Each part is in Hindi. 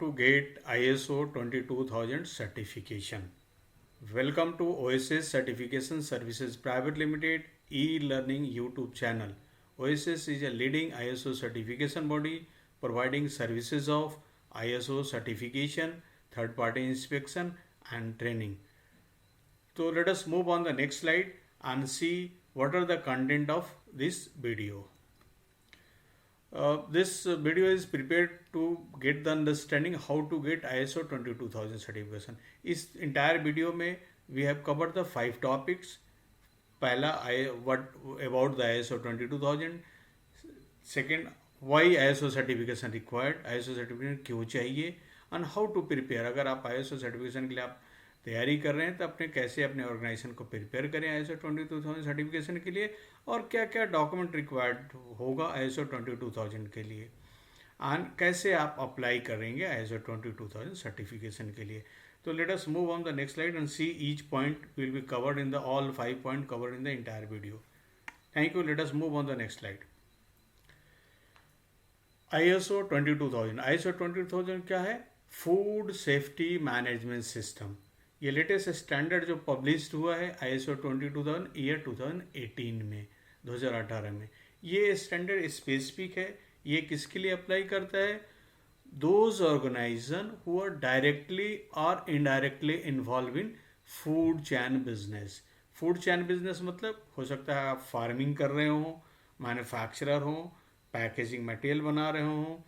to get ISO 22000 certification. Welcome to OSS Certification Services Private Limited e-learning YouTube channel. OSS is a leading ISO certification body providing services of ISO certification, third-party inspection and training. So let us move on the next slide and see what are the content of this video. This video is prepared to get the understanding how to get ISO 22000 certification. इस entire video में we have covered the 5 topics. पहला what about the ISO 22000. Second, why ISO certification required, ISO certification क्यों चाहिए, and how to prepare. अगर आप ISO certification के लिए आप तैयारी कर रहे हैं तो अपने कैसे अपने ऑर्गेनाइजेशन को प्रिपेयर करें ISO 22000 सर्टिफिकेशन के लिए, और क्या क्या डॉक्यूमेंट रिक्वायर्ड होगा ISO 22000 के लिए, एंड कैसे आप अप्लाई करेंगे ISO 22000 सर्टिफिकेशन के लिए. तो let us move on the next slide and see each point will be covered in the all 5 point covered in the entire video. Thank you. Let us move on the next slide. ISO 22000. ISO 22000 क्या है? Food safety management system. ये लेटेस्ट स्टैंडर्ड जो पब्लिश्ड हुआ है ISO 22000 ईयर 2018 में, 2018 में. ये स्टैंडर्ड स्पेसिफिक है. ये किसके लिए अप्लाई करता है? Those organisation who are directly और indirectly involve in food chain business. Food chain business मतलब हो सकता है आप फार्मिंग कर रहे हो, मैन्युफैक्चरर हो, पैकेजिंग मटेरियल बना रहे हो,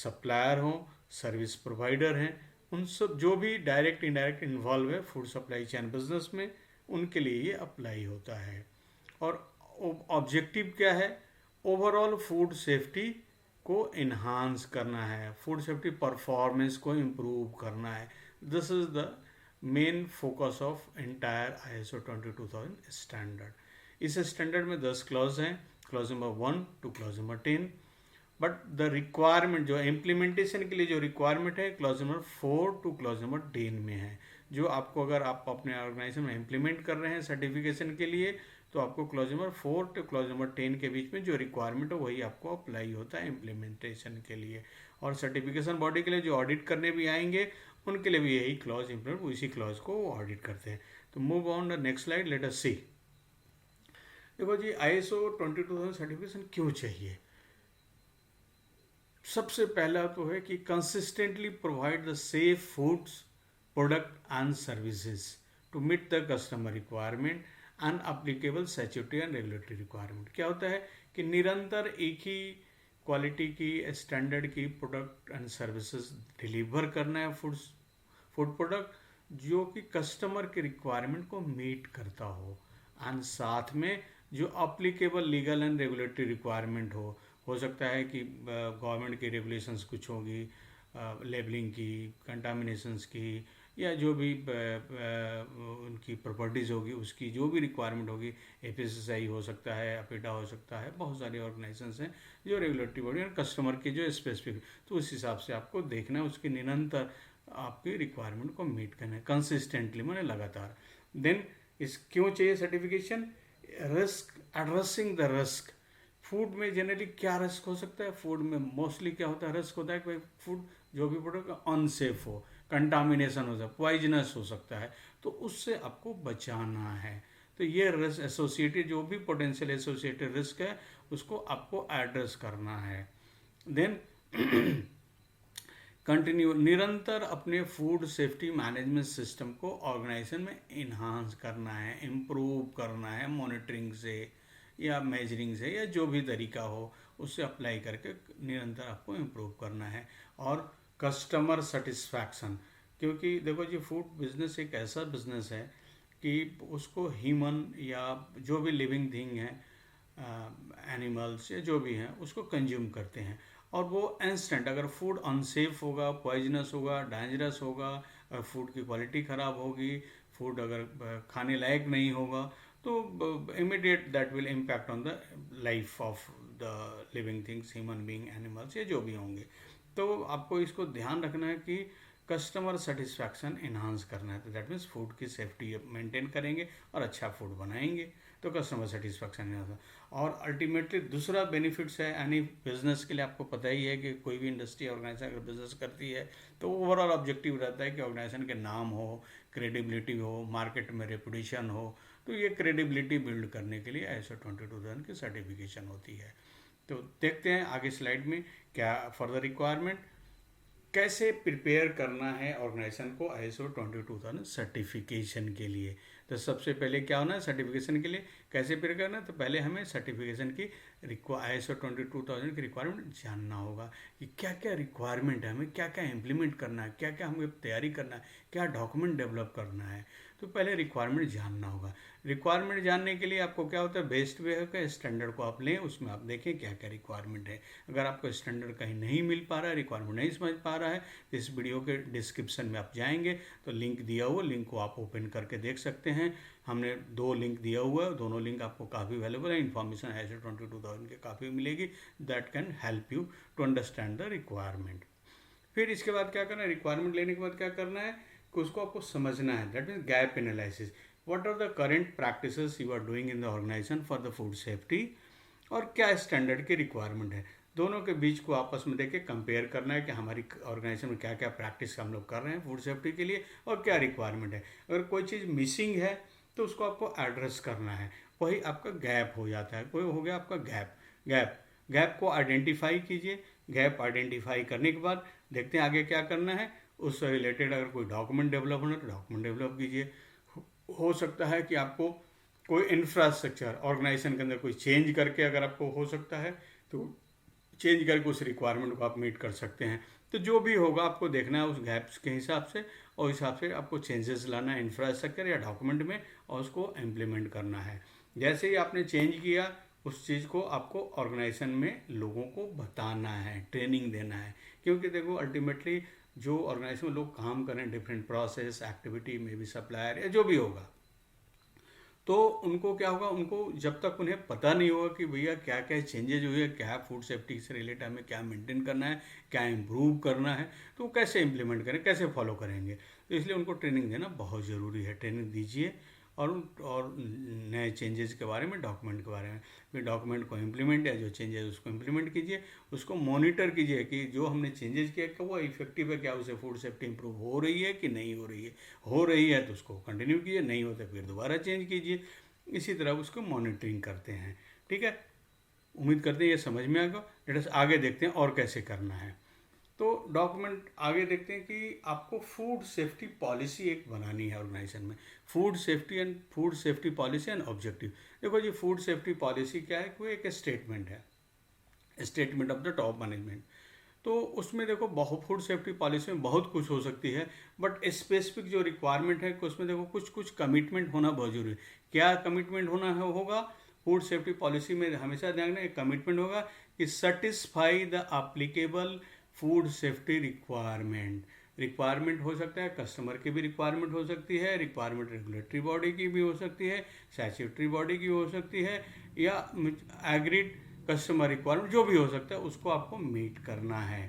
सप्लायर हो, सर्विस प्रोवाइडर हैं. उन सब जो भी डायरेक्ट इनडायरेक्ट इन्वॉल्व है फूड सप्लाई चैन बिजनेस में, उनके लिए ये अप्लाई होता है. और ऑब्जेक्टिव क्या है? ओवरऑल फूड सेफ्टी को इन्हांस करना है, फूड सेफ्टी परफॉर्मेंस को इम्प्रूव करना है. This is the main focus of entire ISO 22000 standard. इस स्टैंडर्ड में 10 क्लॉज हैं, clause number 1 two clause number 10. But the requirement जो इम्प्लीमेंटेशन के लिए जो रिक्वायरमेंट है clause number 4 two clause number 10 में है. जो आपको अगर आप अपने ऑर्गेनाइजेशन में इम्प्लीमेंट कर रहे हैं सर्टिफिकेशन के लिए, तो आपको clause number 4 two clause number 10 के बीच में जो रिक्वायरमेंट है वही आपको अप्लाई होता है इम्प्लीमेंटेशन के लिए. और सर्टिफिकेशन बॉडी के लिए जो ऑडिट करने भी आएंगे उनके लिए भी यही क्लॉज इम्प्लीमेंट, उसी क्लॉज को ऑडिट करते हैं. तो move on the next slide. Let us see. देखो जी, ISO 22000 सर्टिफिकेशन क्यों चाहिए? सबसे पहला तो है कि consistently provide the safe foods product and services to meet the customer requirement and applicable statutory and regulatory requirement. क्या होता है कि निरंतर एक ही क्वालिटी की स्टैंडर्ड की प्रोडक्ट एंड सर्विसेज डिलीवर करना है, फूड प्रोडक्ट जो कि कस्टमर के रिक्वायरमेंट को मीट करता हो, एंड साथ में जो applicable legal and regulatory requirement हो सकता है कि गवर्नमेंट की रेगुलेशंस कुछ होगी, लेबलिंग की, कंटामिनेशंस की, या जो भी उनकी प्रॉपर्टीज़ होगी उसकी जो भी रिक्वायरमेंट होगी, FSSAI हो सकता है, अपेटा हो सकता है, बहुत सारे ऑर्गेनाइजेशंस हैं जो रेगुलेटरी बॉडी और कस्टमर की जो स्पेसिफिक, तो उस हिसाब से आपको देखना है, उसकी निरंतर आपकी रिक्वायरमेंट को मीट करना है कंसिस्टेंटली, मैंने लगातार. देन इस क्यों चाहिए certification? Risk, addressing the risk. Food में जनरली क्या रिस्क हो सकता है? फूड में मोस्टली क्या होता है? रिस्क होता है कि भाई फूड जो भी प्रोडक्ट अनसेफ हो, कंटामिनेशन हो सकता है, पॉइजनस हो सकता है, तो उससे आपको बचाना है. तो ये रिस्क एसोसिएटेड जो भी पोटेंशियल एसोसिएटेड रिस्क है उसको आपको एड्रेस करना है. देन कंटिन्यू निरंतर अपने फूड सेफ्टी मैनेजमेंट सिस्टम को ऑर्गेनाइजेशन में इन्हांस करना है, इम्प्रूव करना है, मॉनिटरिंग से या मेजरिंग से या जो भी तरीका हो उससे अप्लाई करके निरंतर आपको इम्प्रूव करना है. और कस्टमर सेटिस्फैक्शन, क्योंकि देखो जी फूड बिजनेस एक ऐसा बिजनेस है कि उसको ह्यूमन या जो भी लिविंग थिंग है, एनिमल्स या जो भी हैं उसको कंज्यूम करते हैं, और वो इंस्टेंट अगर फूड अनसेफ होगा, पॉइजनस होगा, डेंजरस होगा, फूड की क्वालिटी ख़राब होगी, फूड अगर खाने लायक नहीं होगा, तो immediate that will impact on the life of the living things, human being, animals या जो भी होंगे. तो आपको इसको ध्यान रखना है कि कस्टमर सेटिस्फैक्शन इन्हांस करना है, तो दैट मीन्स फूड की सेफ्टी मेंटेन करेंगे और अच्छा फूड बनाएंगे तो कस्टमर सेटिस्फैक्शन इन्हांस। और अल्टीमेटली दूसरा बेनिफिट्स है यानी बिजनेस के लिए, आपको पता ही है कि कोई भी इंडस्ट्री ऑर्गेनाइजेशन अगर बिजनेस करती है तो ओवरऑल ऑब्जेक्टिव रहता है कि ऑर्गेनाइजेशन के नाम हो, क्रेडिबिलिटी हो, मार्केट में रेपुटेशन हो। तो ये क्रेडिबिलिटी बिल्ड करने के लिए ISO 22000 की सर्टिफिकेशन होती है। तो देखते हैं आगे स्लाइड में क्या फर्दर रिक्वायरमेंट, कैसे प्रिपेयर करना है ऑर्गेनाइजेशन को ISO 22000 सर्टिफिकेशन के लिए। तो सबसे पहले क्या होना है सर्टिफिकेशन के लिए कैसे प्रिपेयर करना है, तो पहले हमें सर्टिफिकेशन की ISO 22000 की रिक्वायरमेंट जानना होगा कि क्या क्या रिक्वायरमेंट है, हमें क्या क्या इम्प्लीमेंट करना है, क्या क्या हमें तैयारी करना है, क्या डॉक्यूमेंट डेवलप करना है। तो पहले रिक्वायरमेंट जानना होगा। रिक्वायरमेंट जानने के लिए आपको क्या होता है, बेस्ट वे है कि स्टैंडर्ड को आप लें, उसमें आप देखें क्या क्या रिक्वायरमेंट है। अगर आपको स्टैंडर्ड कहीं नहीं मिल पा रहा है, रिक्वायरमेंट नहीं समझ पा रहा है, तो इस वीडियो के डिस्क्रिप्शन में आप जाएंगे तो लिंक दिया हुआ, लिंक को आप ओपन करके देख सकते हैं। हमने 2 लिंक दिया हुआ है, दोनों लिंक आपको काफ़ी वैल्यूबल है, इन्फॉर्मेशन ISO 22000 के काफ़ी मिलेगी, that can help you to understand the requirement. फिर इसके बाद क्या करना है, रिक्वायरमेंट लेने के बाद क्या करना है कि उसको आपको समझना है, that means gap analysis. What are the current practices you are doing in the organisation for the food safety, और क्या स्टैंडर्ड की रिक्वायरमेंट है। दोनों के बीच को आपस में देख के कंपेयर करना है कि हमारी ऑर्गेनाइजेशन में क्या क्या प्रैक्टिस हम लोग कर रहे हैं फूड सेफ्टी के लिए और क्या रिक्वायरमेंट है। अगर कोई चीज़ मिसिंग है तो उसको आपको एड्रेस करना है, वही आपका गैप हो जाता है। कोई हो गया आपका गैप को आइडेंटिफाई कीजिए। गैप आइडेंटिफाई करने के बाद देखते हैं आगे क्या करना है। उससे रिलेटेड अगर कोई डॉक्यूमेंट डेवलप होना तो डॉक्यूमेंट डेवलप कीजिए। हो सकता है कि आपको कोई इंफ्रास्ट्रक्चर ऑर्गेनाइजेशन के अंदर कोई चेंज करके अगर आपको हो सकता है तो चेंज करके उस रिक्वायरमेंट को आप मीट कर सकते हैं। तो जो भी होगा आपको देखना है उस गैप्स के हिसाब से, और हिसाब से आपको चेंजेस लाना है इंफ्रास्ट्रक्चर या डॉक्यूमेंट में और उसको इम्प्लीमेंट करना है। जैसे ही आपने चेंज किया उस चीज़ को आपको ऑर्गेनाइजेशन में लोगों को बताना है, ट्रेनिंग देना है। क्योंकि देखो अल्टीमेटली जो ऑर्गेनाइजेशन में लोग काम करें डिफरेंट प्रोसेस एक्टिविटी में भी सप्लायर या जो भी होगा, तो उनको क्या होगा, उनको जब तक उन्हें पता नहीं होगा कि भैया क्या क्या चेंजेज हुए, क्या फूड सेफ्टी से रिलेटेड हमें क्या मेंटेन करना है, क्या इम्प्रूव करना है, तो वो कैसे इम्प्लीमेंट करें, कैसे फॉलो करेंगे। तो इसलिए उनको ट्रेनिंग देना बहुत ज़रूरी है। ट्रेनिंग दीजिए और नए चेंजेस के बारे में, डॉक्यूमेंट के बारे में, फिर डॉक्यूमेंट को इम्प्लीमेंट या जो चेंजेस उसको इम्प्लीमेंट कीजिए। उसको मॉनिटर कीजिए कि जो हमने चेंजेस किया कि वो इफेक्टिव है, क्या उसे फूड सेफ्टी इंप्रूव हो रही है कि नहीं हो रही है। हो रही है तो उसको कंटिन्यू कीजिए, नहीं होता फिर दोबारा चेंज कीजिए। इसी तरह उसको मॉनिटरिंग करते हैं। ठीक है, उम्मीद करते हैं ये समझ में आएगा। लेट अस आगे देखते हैं और कैसे करना है। तो डॉक्यूमेंट आगे देखते हैं कि आपको फूड सेफ्टी पॉलिसी एक बनानी है ऑर्गेनाइजेशन में। Food safety policy and objective. देखो जी, फूड सेफ्टी पॉलिसी क्या है, कोई एक स्टेटमेंट है, statement of the top management. तो उसमें देखो बहुत फूड सेफ्टी पॉलिसी में बहुत कुछ हो सकती है, बट स्पेसिफिक जो रिक्वायरमेंट है कि उसमें देखो कुछ कुछ कमिटमेंट होना बहुत जरूरी है। क्या कमिटमेंट होना है होगा फूड सेफ्टी पॉलिसी में, हमेशा ध्यान रखना एक कमिटमेंट होगा कि satisfy the applicable food safety requirement हो सकता है, कस्टमर की भी रिक्वायरमेंट हो सकती है, रिक्वायरमेंट रेगुलेटरी बॉडी की भी हो सकती है, स्टैट्यूटरी बॉडी की हो सकती है, या एग्रीड कस्टमर रिक्वायरमेंट जो भी हो सकता है उसको आपको मीट करना है।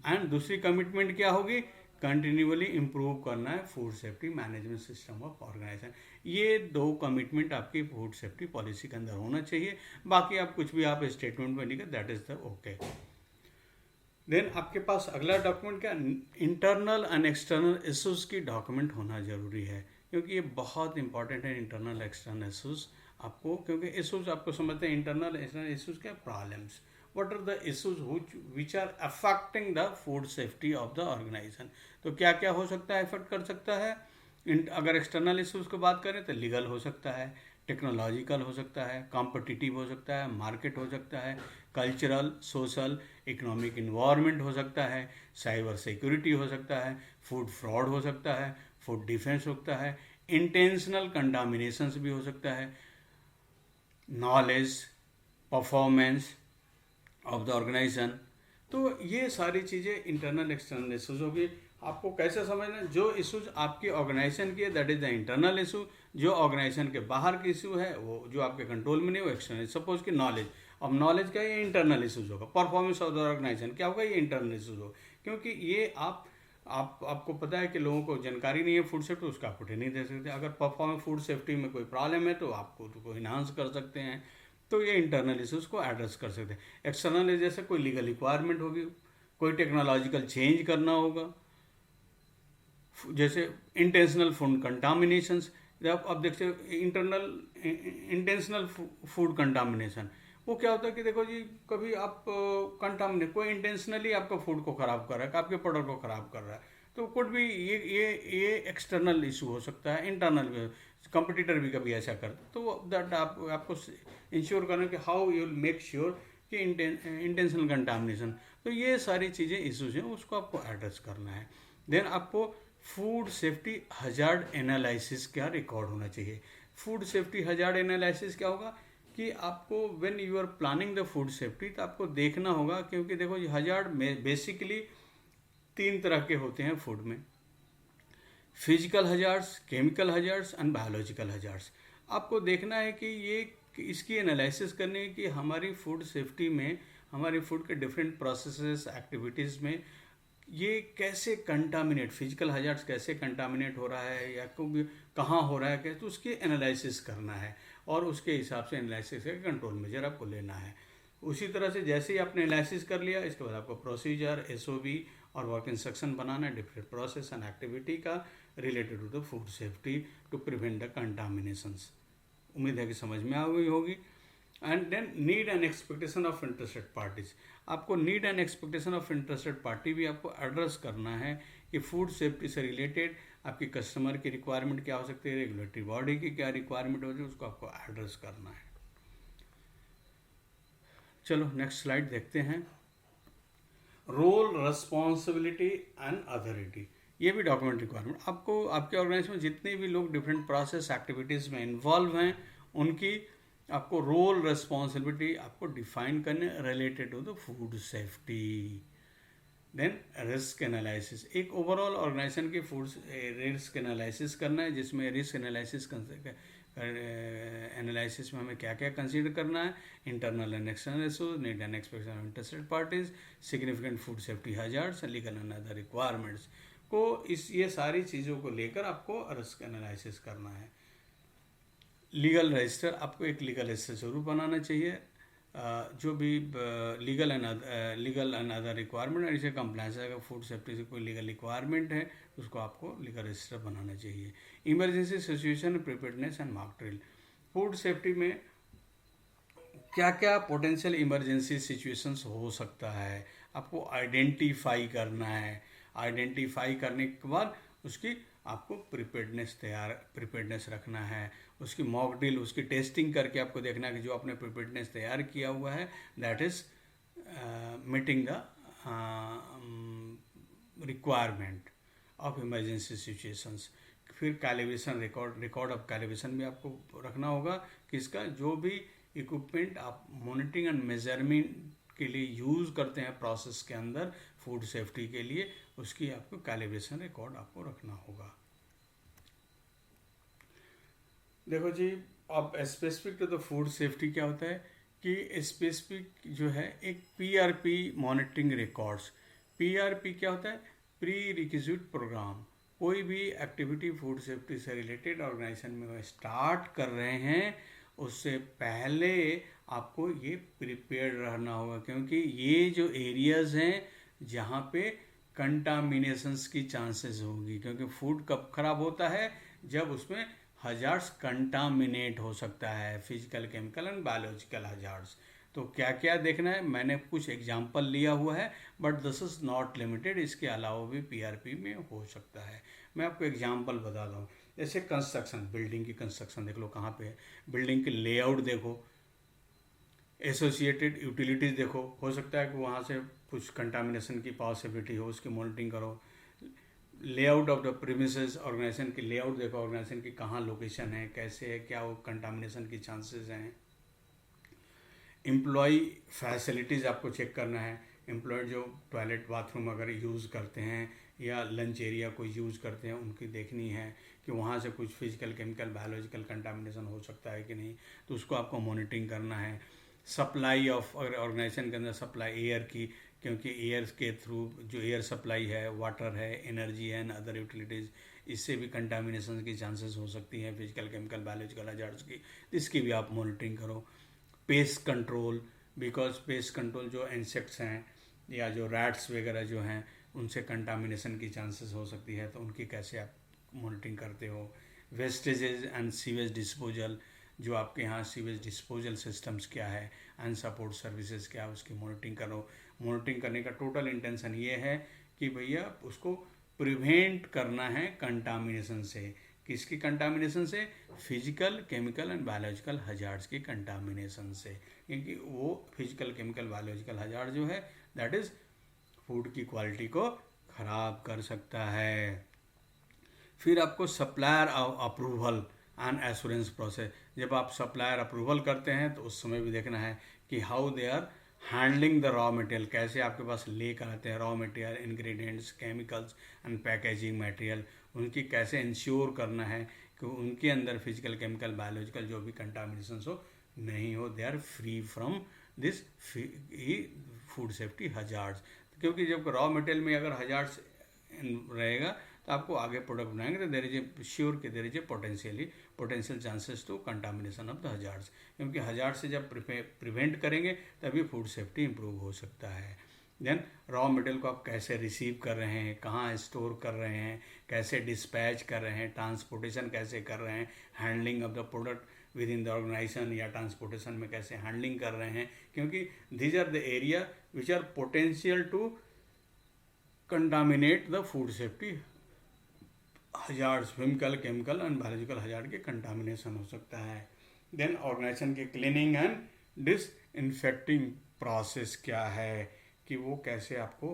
एंड दूसरी कमिटमेंट क्या होगी, कंटिन्यूअली इम्प्रूव करना है food safety management system of organisation. ये 2 कमिटमेंट आपकी फूड सेफ्टी पॉलिसी के अंदर होना चाहिए। बाकी आप कुछ भी आप स्टेटमेंट में लिखे, that is the okay. Then आपके पास अगला डॉक्यूमेंट क्या, इंटरनल एंड एक्सटर्नल इश्यूज की डॉक्यूमेंट होना जरूरी है, क्योंकि ये बहुत इंपॉर्टेंट है इंटरनल एक्सटर्नल इश्यूज आपको। क्योंकि इश्यूज आपको समझते हैं, इंटरनल एक्सटर्नल इश्यूज क्या, problems, what are the issues which are affecting the food safety of the organisation. तो क्या क्या हो सकता है, इफेक्ट कर सकता है। अगर एक्सटर्नल इश्यूज की बात करें तो लीगल हो सकता है, टेक्नोलॉजिकल हो सकता है, कॉम्पिटिटिव हो सकता है, मार्केट हो सकता है, कल्चरल, सोशल, इकोनॉमिक इन्वायरमेंट हो सकता है, साइबर सिक्योरिटी हो सकता है, फूड फ्रॉड हो सकता है, फूड डिफेंस हो सकता है, इंटेंशनल कंटामिनेशंस भी हो सकता है, knowledge, performance of the organisation. तो ये सारी चीज़ें इंटरनल एक्सटर्नल इशूज होगी। आपको कैसे समझना है, जो इशूज आपकी ऑर्गेनाइजेशन की है that is the internal issue, जो ऑर्गेनाइजेशन के बाहर की इशू है वो जो आपके कंट्रोल में नहीं वो एक्सटर्नल। सपोज कि नॉलेज, अब नॉलेज क्या है, ये इंटरनल इशूज होगा। परफॉर्मेंस ऑफ द ऑर्गेनाइजेशन क्या होगा, ये इंटरनल इशूज होगा, क्योंकि ये आप आपको पता है कि लोगों को जानकारी नहीं है फूड सेफ्टी, उसका आप ट्रेनिंग दे सकते हैं। अगर परफॉर्मेंस फूड सेफ्टी में कोई प्रॉब्लम है तो आपको उसको इन्हांस कर सकते हैं। तो ये इंटरनल इशूज़ को एड्रेस कर सकते हैं। एक्सटर्नल जैसे कोई लीगल रिक्वायरमेंट होगी, कोई टेक्नोलॉजिकल चेंज करना होगा, जैसे इंटेंशनल फूड कंटामिनेशंस। अब देखते इंटरनल इंटेंशनल फूड कंटामिनेशन, वो क्या होता है कि देखो जी, कभी आप कंटामिनेट कोई इंटेंशनली आपका फूड को ख़राब कर रहा है, आपके प्रोडक्ट को ख़राब कर रहा है, तो कुड भी ये एक्सटर्नल इशू हो सकता है। इंटरनल भी, कंपटीटर भी कभी ऐसा करता है, तो दैट आपको इंश्योर करना कि how you will make sure कि इंटेंशनल कंटामिनेशन, तो ये सारी चीज़ें इशूज हैं, उसको आपको एड्रेस करना है। देन आपको फूड सेफ्टी हजार्ड एनालिसिस का रिकॉर्ड होना चाहिए। फूड सेफ्टी हजार्ड एनालिसिस क्या होगा कि आपको when you are planning the food safety, तो आपको देखना होगा, क्योंकि देखो ये हजार्ड बेसिकली 3 तरह के होते हैं फूड में: physical hazards, chemical hazards and biological hazards. आपको देखना है कि ये इसकी एनालिसिस करनी है कि हमारी फूड सेफ्टी में, हमारी फूड के डिफरेंट प्रोसेसेस एक्टिविटीज़ में ये कैसे कंटामिनेट, फिजिकल हजार्ड्स कैसे कंटामिनेट हो रहा है या कहाँ हो रहा है, कैसे, तो उसकी एनालिसिस करना है और उसके हिसाब से एनालिसिस करके कंट्रोल मेजर आपको लेना है। उसी तरह से जैसे ही आपने एनालिसिस कर लिया, इसके बाद आपको प्रोसीजर, एसओबी और वर्क इंस्ट्रक्शन बनाना है डिफरेंट प्रोसेस एंड एक्टिविटी का related to the food safety to prevent the contaminations. उम्मीद है कि समझ में आ गई होगी। And then need and expectation of interested parties. आपको need and expectation of interested party भी आपको एड्रेस करना है कि फूड सेफ्टी से रिलेटेड आपकी कस्टमर की रिक्वायरमेंट क्या हो सकती है, रेगुलेटरी बॉडी की क्या रिक्वायरमेंट होती है, उसको आपको एड्रेस करना है। चलो नेक्स्ट स्लाइड देखते हैं। रोल, रिस्पॉन्सिबिलिटी एंड अथॉरिटी, ये भी डॉक्यूमेंट रिक्वायरमेंट। आपको आपके ऑर्गेनाइजेशन में जितने भी लोग डिफरेंट प्रोसेस एक्टिविटीज़ में इन्वॉल्व हैं, उनकी आपको रोल रिस्पॉन्सिबिलिटी आपको डिफाइन करने related to the food safety. Then risk analysis, एक ओवरऑल ऑर्गेनाइजेशन की फूड रिस्क एनालिसिस करना है, जिसमें रिस्क एनालिसिस में हमें क्या क्या कंसीडर करना है: internal and external issues, need and expectation of interested parties, significant food safety hazards, legal and other requirements को, ये सारी चीज़ों को लेकर आपको रिस्क एनालिसिस करना है। लीगल रजिस्टर, आपको एक लीगल रजिस्टर जरूर बनाना चाहिए। जो भी लीगल एंड अदर रिक्वायरमेंट और इसे कंप्लायंस, अगर फूड सेफ्टी से कोई लीगल रिक्वायरमेंट है उसको आपको लीगल रजिस्टर बनाना चाहिए। Emergency situation preparedness and mock drill, food safety में क्या क्या पोटेंशियल इमरजेंसी सिचुएशंस हो सकता है, आपको आइडेंटिफाई करना है। आइडेंटिफाई करने के बाद उसकी आपको प्रिपेयर्डनेस रखना है। उसकी मॉक ड्रिल, उसकी टेस्टिंग करके आपको देखना है कि जो आपने प्रिपेयर्डनेस तैयार किया हुआ है that is meeting the requirement of emergency situations. फिर कैलिब्रेशन, रिकॉर्ड ऑफ कैलिब्रेशन भी आपको रखना होगा कि इसका जो भी इक्विपमेंट आप मॉनिटरिंग एंड मेजरमेंट के लिए यूज़ करते हैं प्रोसेस के अंदर फूड सेफ्टी के लिए, उसकी आपको कैलिब्रेशन रिकॉर्ड आपको रखना होगा। देखो जी, अब specific to the food safety क्या होता है कि स्पेसिफिक जो है एक पीआरपी मॉनिटरिंग रिकॉर्ड्स। पीआरपी क्या होता है? Prerequisite programme. कोई भी एक्टिविटी फूड सेफ्टी से रिलेटेड ऑर्गेनाइजेशन में स्टार्ट कर रहे हैं उससे पहले आपको ये प्रिपेयर्ड रहना होगा, क्योंकि ये जो एरियाज हैं जहाँ पे कंटामिनेशंस की चांसेस होगी, क्योंकि फूड कब खराब होता है? जब उसमें हजार्ड्स कंटामिनेट हो सकता है, physical, chemical and biological hazards. तो क्या क्या देखना है, मैंने कुछ एग्जांपल लिया हुआ है, but this is not limited, इसके अलावा भी पीआरपी में हो सकता है। मैं आपको एग्जांपल बताता हूँ। जैसे कंस्ट्रक्शन, बिल्डिंग की कंस्ट्रक्शन देख लो कहाँ पे है, बिल्डिंग की लेआउट देखो, एसोसिएटेड यूटिलिटीज़ देखो, हो सकता है कि वहाँ से कुछ कंटामिनेशन की पॉसिबिलिटी हो, उसकी मॉनिटरिंग करो। Layout of the premises, organisation की लेआउट देखो, ऑर्गेनाइजेशन की कहाँ लोकेशन है, कैसे है, क्या वो कंटामिनेशन की चांसेस हैं। एम्प्लॉय फैसिलिटीज़ आपको चेक करना है, एम्प्लॉय जो टॉयलेट बाथरूम अगर यूज़ करते हैं या लंच एरिया को यूज़ करते हैं, उनकी देखनी है कि वहाँ से कुछ फिजिकल, केमिकल, बायोलॉजिकल कंटामिनेशन हो सकता है कि नहीं, तो उसको आपको मॉनिटरिंग करना है। सप्लाई ऑफ, अगर ऑर्गेनाइजेशन के अंदर सप्लाई एयर की क्योंकि एयर के थ्रू जो एयर सप्लाई है, वाटर है, एनर्जी है एंड अदर यूटिलिटीज़, इससे भी कंटामिनेशन की चांसेस हो सकती हैं, फिजिकल, केमिकल, बायोलॉजिकल हजार्ड्स की, तो इसकी भी आप मॉनिटरिंग करो। Pest control, because pest control जो इंसेक्ट्स हैं या जो रैट्स वगैरह जो हैं उनसे कंटामिनेशन की चांसेस हो सकती है, तो उनकी कैसे आप मॉनिटरिंग करते हो। वेस्टेजेस एंड सीवेज डिस्पोजल, जो आपके यहाँ सीवेज डिस्पोजल सिस्टम्स क्या है एंड सपोर्ट सर्विसेज क्या है, उसकी मॉनिटरिंग करो। मॉनिटरिंग करने का टोटल इंटेंशन ये है कि भैया उसको प्रिवेंट करना है कंटामिनेशन से। किसकी कंटामिनेशन से? Physical, chemical and biological hazards की कंटामिनेशन से, क्योंकि वो फिजिकल, केमिकल, बायोलॉजिकल हजार्ड जो है दैट इज़ फूड की क्वालिटी को ख़राब कर सकता है। फिर आपको supplier approval and assurance process, जब आप सप्लायर अप्रूवल करते हैं तो उस समय भी देखना है कि how they are handling the raw material, कैसे आपके पास लेकर आते हैं raw material, ingredients, chemicals and packaging material, उनकी कैसे इंश्योर करना है कि उनके अंदर फिजिकल, केमिकल, बायोलॉजिकल जो भी कंटामिनेशन हो नहीं हो, they are free from this food safety hazards. क्योंकि जब रॉ मटेरियल में अगर हजार्ड्स रहेगा तो आपको आगे प्रोडक्ट बनाएंगे तो देर इज ए श्योर कि there is a potential chances to contamination of the hazards, क्योंकि हजार्ड से जब प्रिवेंट करेंगे तभी फूड सेफ्टी इंप्रूव हो सकता है। देन रॉ मटेरियल को आप कैसे रिसीव कर रहे हैं, कहाँ स्टोर कर रहे हैं, कैसे डिस्पैच कर रहे हैं, ट्रांसपोर्टेशन कैसे कर रहे हैं, handling of the product within the organisation या ट्रांसपोर्टेशन में कैसे हैंडलिंग कर रहे हैं, क्योंकि these are the area which are potential to contaminate the food safety hazards, physical, chemical and biological hazard के कंटामिनेशन हो सकता है। देन ऑर्गेनाइजेशन के क्लीनिंग एंड डिसइंफेक्टिंग प्रोसेस क्या है कि वो कैसे आपको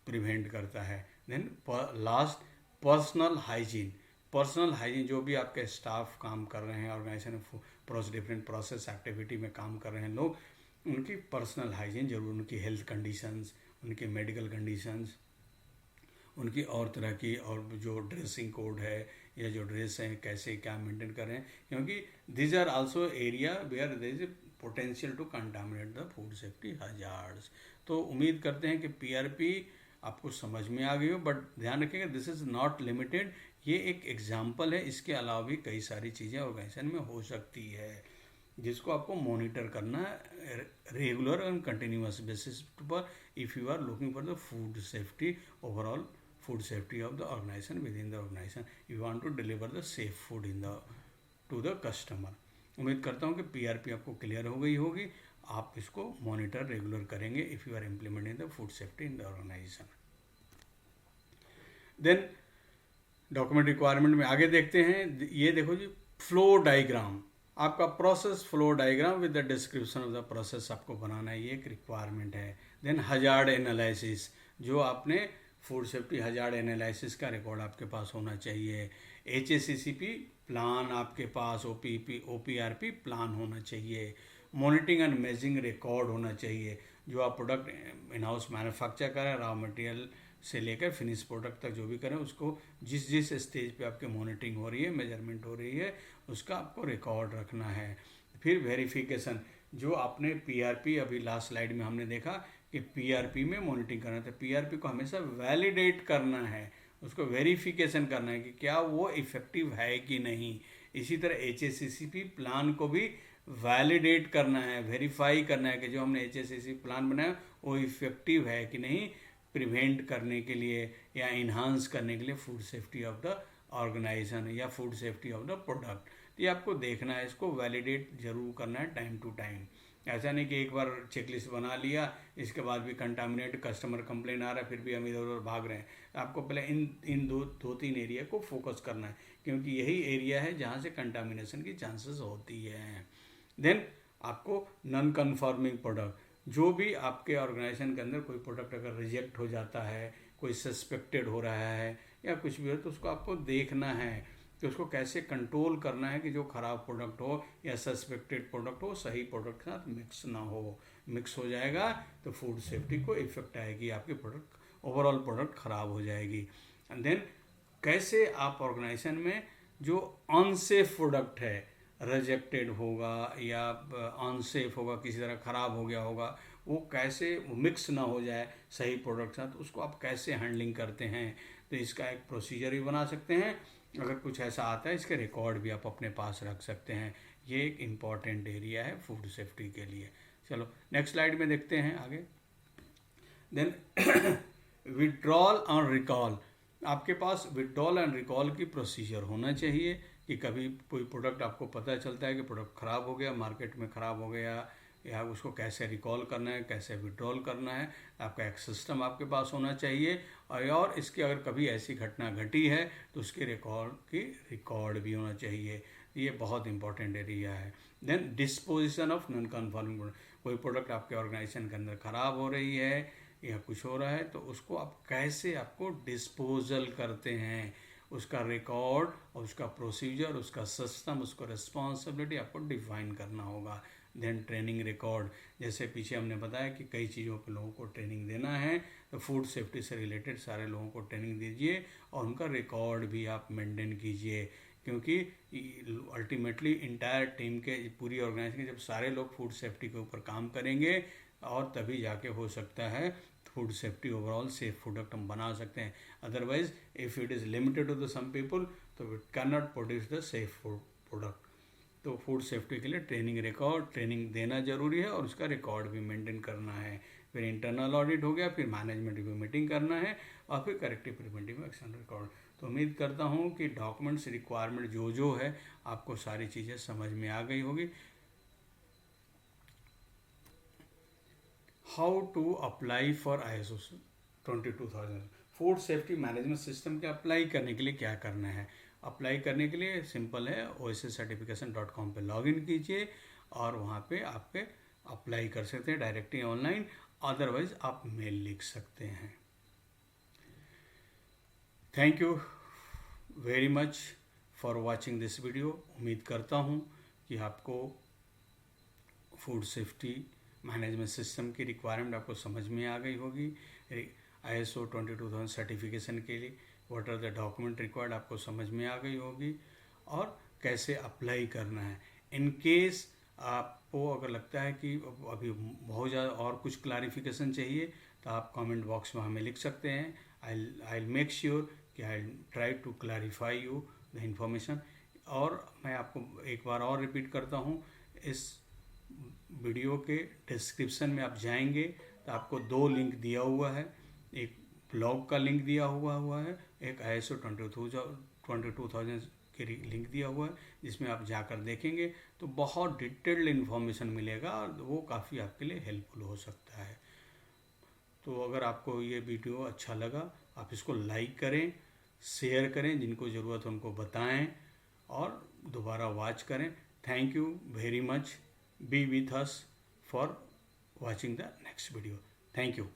प्रिवेंट करता है। देन लास्ट पर्सनल हाइजीन, जो भी आपके स्टाफ काम कर रहे हैं ऑर्गेनाइजेशन डिफरेंट प्रोसेस एक्टिविटी में काम कर रहे हैं लोग, उनकी पर्सनल हाइजीन जरूर, उनकी हेल्थ कंडीशंस, उनकी मेडिकल कंडीशंस, उनकी और तरह की और जो ड्रेसिंग कोड है या जो ड्रेस है कैसे क्या मेंटेन कर रहे हैं, क्योंकि this are also area where there is potential to contaminate the food safety hazards. तो उम्मीद करते हैं कि पीआरपी आपको समझ में आ गई हो, बट ध्यान रखिएगा दिस इज़ नॉट लिमिटेड, ये एक एग्जाम्पल है, इसके अलावा भी कई सारी चीज़ें ऑर्गेनाइजेशन में हो सकती है जिसको आपको मॉनिटर करना है रेगुलर एंड कंटिन्यूस बेसिस पर if you are looking for the food safety, overall food safety of the organization, within the organization you want to deliver the safe food in the to the customer। उम्मीद करता हूँ कि पीआरपी आपको क्लियर हो गई होगी, आप इसको मॉनिटर रेगुलर करेंगे if you are implementing the food safety in the organisation. Then document requirement में आगे देखते हैं, ये देखो जी फ्लो डायग्राम, आपका process flow diagram with the description of the process आपको बनाना है, ये एक रिक्वायरमेंट है। देन हजार्ड एनालिसिस, जो आपने फूड सेफ्टी हजार्ड एनालिसिस का रिकॉर्ड आपके पास होना चाहिए। HACCP प्लान आपके पास, OPRP प्लान होना चाहिए। मॉनिटरिंग एंड मेजरिंग रिकॉर्ड होना चाहिए, जो आप प्रोडक्ट इन हाउस मैन्युफैक्चर करें, रॉ मटेरियल से लेकर फिनिश प्रोडक्ट तक जो भी करें उसको जिस जिस स्टेज पे आपकी मॉनिटरिंग हो रही है, मेजरमेंट हो रही है, उसका आपको रिकॉर्ड रखना है। फिर वेरिफिकेशन, जो आपने पीआरपी अभी लास्ट स्लाइड में हमने देखा कि पीआरपी में मॉनिटरिंग करना था, पीआरपी को हमेशा वैलिडेट करना है, उसको वेरिफिकेशन करना है कि क्या वो इफ़ेक्टिव है कि नहीं। इसी तरह HACCP प्लान को भी वैलिडेट करना है, वेरीफाई करना है कि जो हमने HACCP प्लान बनाया वो इफ़ेक्टिव है कि नहीं, प्रिवेंट करने के लिए या इन्हांस करने के लिए food safety of the organisation या food safety of the product. तो ये आपको देखना है, इसको वैलिडेट जरूर करना है टाइम टू टाइम। ऐसा नहीं कि एक बार चेकलिस्ट बना लिया इसके बाद भी कंटामिनेट कस्टमर कंप्लेन आ रहा है फिर भी हम इधर उधर भाग रहे हैं। आपको पहले इन दो तीन एरिया को फोकस करना है, क्योंकि यही एरिया है जहाँ से कंटामिनेशन की चांसेस होती है। देन आपको नॉन कन्फर्मिंग प्रोडक्ट, जो भी आपके ऑर्गेनाइजेशन के अंदर कोई प्रोडक्ट अगर रिजेक्ट हो जाता है, कोई सस्पेक्टेड हो रहा है या कुछ भी हो, तो उसको आपको देखना है कि उसको कैसे कंट्रोल करना है कि जो ख़राब प्रोडक्ट हो या सस्पेक्टेड प्रोडक्ट हो सही प्रोडक्ट के साथ मिक्स ना हो। मिक्स हो जाएगा तो फूड सेफ्टी को इफेक्ट आएगी, आपकी प्रोडक्ट ओवरऑल प्रोडक्ट ख़राब हो जाएगी। एंड देन कैसे आप ऑर्गेनाइजेशन में जो अनसेफ प्रोडक्ट है, रिजेक्टेड होगा या अनसेफ होगा, किसी तरह ख़राब हो गया होगा, वो कैसे मिक्स ना हो जाए सही प्रोडक्ट के साथ, उसको आप कैसे हैंडलिंग करते हैं। तो इसका एक प्रोसीजर भी बना सकते हैं। अगर कुछ ऐसा आता है इसके रिकॉर्ड भी आप अपने पास रख सकते हैं। ये एक इम्पॉर्टेंट एरिया है फूड सेफ्टी के लिए। चलो नेक्स्ट स्लाइड में देखते हैं आगे। देन विड्रॉल और रिकॉल, आपके पास विड्रॉल एंड रिकॉल की प्रोसीजर होना चाहिए कि कभी कोई प्रोडक्ट आपको पता चलता है कि प्रोडक्ट ख़राब हो गया, मार्केट में ख़राब हो गया, या उसको कैसे रिकॉल करना है, कैसे विड्रॉल करना है, आपका एक सिस्टम आपके पास होना चाहिए। और इसकी अगर कभी ऐसी घटना घटी है तो उसके रिकॉर्ड भी होना चाहिए। ये बहुत इंपॉर्टेंट एरिया है। Then disposition of non conforming product, कोई प्रोडक्ट आपके ऑर्गेनाइजेशन के अंदर ख़राब हो रही है या कुछ हो रहा है तो उसको आप कैसे आपको डिस्पोजल करते हैं, उसका रिकॉर्ड और उसका प्रोसीजर, उसका सिस्टम, उसका रिस्पॉन्सिबिलिटी आपको डिफाइन करना होगा। देन ट्रेनिंग रिकॉर्ड, जैसे पीछे हमने बताया कि कई चीज़ों पे लोगों को ट्रेनिंग देना है, तो फूड सेफ्टी से रिलेटेड सारे लोगों को ट्रेनिंग दीजिए और उनका रिकॉर्ड भी आप मेंटेन कीजिए, क्योंकि अल्टीमेटली इंटायर टीम के, पूरी ऑर्गेनाइजेशन के जब सारे लोग फूड सेफ्टी के ऊपर काम करेंगे और तभी जाके हो सकता है food safety overall safe product हम बना सकते हैं। Otherwise if it is limited to the some people तो it can not produce the safe product. तो फूड सेफ्टी के लिए ट्रेनिंग देना जरूरी है और उसका रिकॉर्ड भी मेंटेन करना है। फिर इंटरनल ऑडिट हो गया, फिर मैनेजमेंट रिव्यू मीटिंग करना है और फिर करेक्टिव प्रिवेंटिव एक्शन रिकॉर्ड। तो उम्मीद करता हूँ कि डॉक्यूमेंट्स रिक्वायरमेंट जो है आपको सारी चीज़ें समझ में आ गई होगी। How to apply for ISO 22000, food safety management system के अप्लाई करने के लिए क्या करना है। अप्लाई करने के लिए सिंपल है, osscertification.com पे लॉगिन कीजिए और वहाँ पे आपके अप्लाई कर सकते हैं डायरेक्टली ऑनलाइन, अदरवाइज आप मेल लिख सकते हैं। Thank you very much for watching this video. उम्मीद करता हूँ कि आपको फूड सेफ्टी मैनेजमेंट सिस्टम की रिक्वायरमेंट आपको समझ में आ गई होगी। ISO 22000 सर्टिफिकेशन के लिए what are the document required आपको समझ में आ गई होगी और कैसे अप्लाई करना है। इन केस आपको अगर लगता है कि अभी बहुत ज़्यादा और कुछ क्लैरिफिकेशन चाहिए तो आप कमेंट बॉक्स में हमें लिख सकते हैं। आई विल मेक श्योर कि I try to clarify you the information. और मैं आपको एक बार और रिपीट करता हूँ, इस वीडियो के डिस्क्रिप्शन में आप जाएंगे तो आपको 2 लिंक दिया हुआ है, एक ब्लॉग का लिंक दिया हुआ है, एक ISO 22000 के लिंक दिया हुआ है, जिसमें आप जाकर देखेंगे तो बहुत डिटेल्ड इन्फॉर्मेशन मिलेगा और वो काफ़ी आपके लिए हेल्पफुल हो सकता है। तो अगर आपको ये वीडियो अच्छा लगा आप इसको लाइक करें, शेयर करें, जिनको ज़रूरत है उनको बताएं और दोबारा वॉच करें। Thank you very much. Be with us for watching the next video. Thank you.